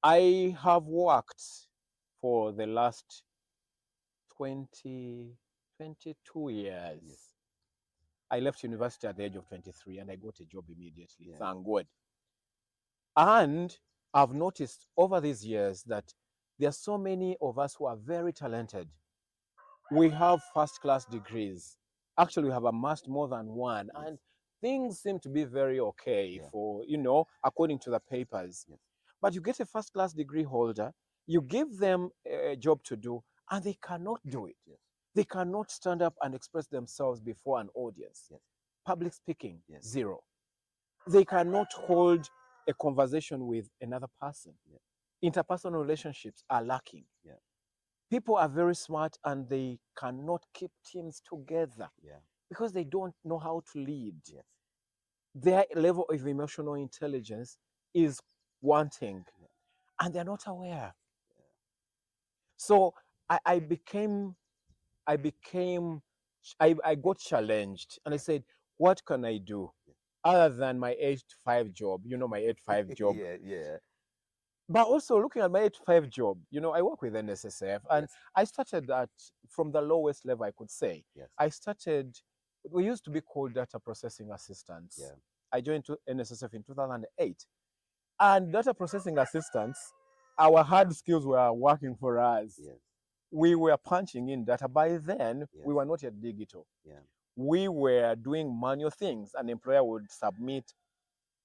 I have worked for the last 20, 22 years. Yes. I left university at the age of 23 and I got a job immediately. Yeah. Thank God. And I've noticed over these years that there are so many of us who are very talented. We have first class degrees. Actually, we have amassed more than one. Yes. And things seem to be very okay Yeah. for, according to the papers. Yes. But you get a first class degree holder, you give them a job to do, and they cannot do it. Yes. They cannot stand up and express themselves before an audience. Yes. Public speaking, Yes. zero. They cannot hold a conversation with another person. Yeah. Interpersonal relationships are lacking. Yeah. People are very smart and they cannot keep teams together Yeah. because they don't know how to lead. Yes. Their level of emotional intelligence is wanting, Yeah. and they're not aware. Yeah. So I got challenged and I said, what can I do other than my 8 to 5 job? My 8 to 5 job. Yeah. Yeah. But also looking at my 8 to 5 job, I work with NSSF, and Yes. I started at from the lowest level I could say. Yes. I started, we used to be called data processing assistants. Yeah. I joined NSSF in 2008. And data processing assistants, our hard skills were working for us. Yes. We were punching in data. By then, Yes. we were not yet digital. Yeah. We were doing manual things. An employer would submit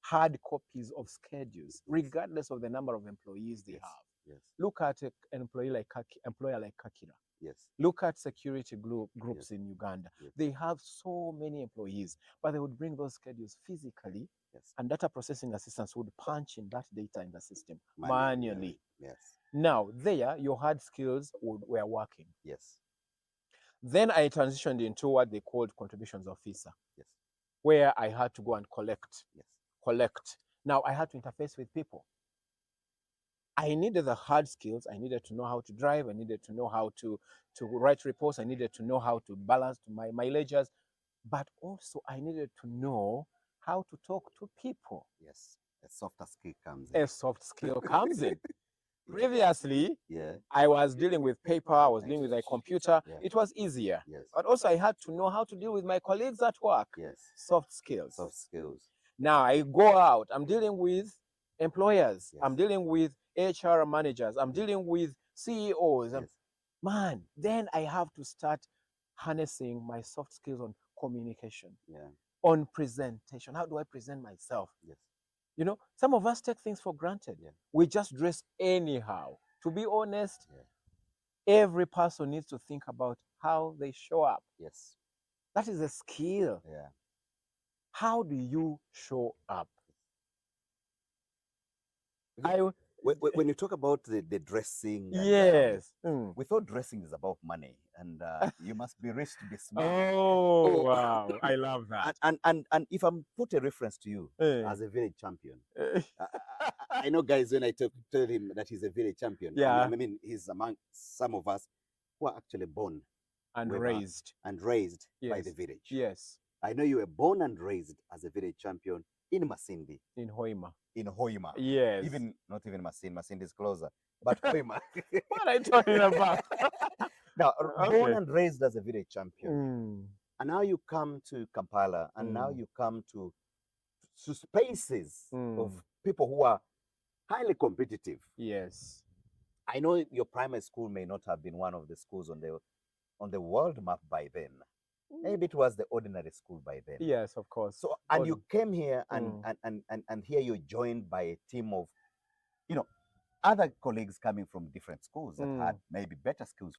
hard copies of schedules, regardless of the number of employees they Yes. have. Yes. Look at an employer like Kakira. Yes. Look at security groups Yes. in Uganda. Yes. They have so many employees, but they would bring those schedules physically, Yes. and data processing assistants would punch in that data in the system Manually. manually. Yes. Now, there, your hard skills were working. Yes. Then I transitioned into what they called contributions officer, Yes. where I had to go and collect. Yes. Now, I had to interface with people. I needed the hard skills. I needed to know how to drive. I needed to know how to write reports. I needed to know how to balance my ledgers. But also, I needed to know how to talk to people. Yes. A softer skill comes in. A soft skill comes in. Yeah. Previously, Yeah. I was dealing with paper. I was dealing with a computer. Yeah. It was easier. Yes. But also, I had to know how to deal with my colleagues at work. Yes. Soft skills. Soft skills. Now I go out, I'm dealing with employers, Yes. I'm dealing with HR managers, I'm dealing with CEOs. Yes. Man, then I have to start harnessing my soft skills on communication, Yeah. on presentation. How do I present myself? Yes. Some of us take things for granted. Yeah. We just dress anyhow. To be honest, Yeah. every person needs to think about how they show up. Yes. That is a skill. Yeah. How do you show up? When you talk about the dressing, and, Yes. we thought dressing is about money, and you must be rich to be smart. Oh, wow. I love that. And if I'm put a reference to you as a village champion, I know, guys, when I tell him that he's a village champion, Yeah. I mean, he's among some of us who are actually born And way back raised. and raised by Yes. the village. Yes. I know you were born and raised as a village champion in Masindi, In Hoima. in Hoima. Yes. Even not even Masindi. Masindi is closer, but Hoima. What are you talking about? Now, born Okay. and raised as a village champion, Mm. and now you come to Kampala, and now you come to spaces of people who are highly competitive. Yes. I know your primary school may not have been one of the schools on the world map by then. Maybe it was the ordinary school by then. Yes, of course. So, and you came here, and here you're joined by a team of, other colleagues coming from different schools that had maybe better skills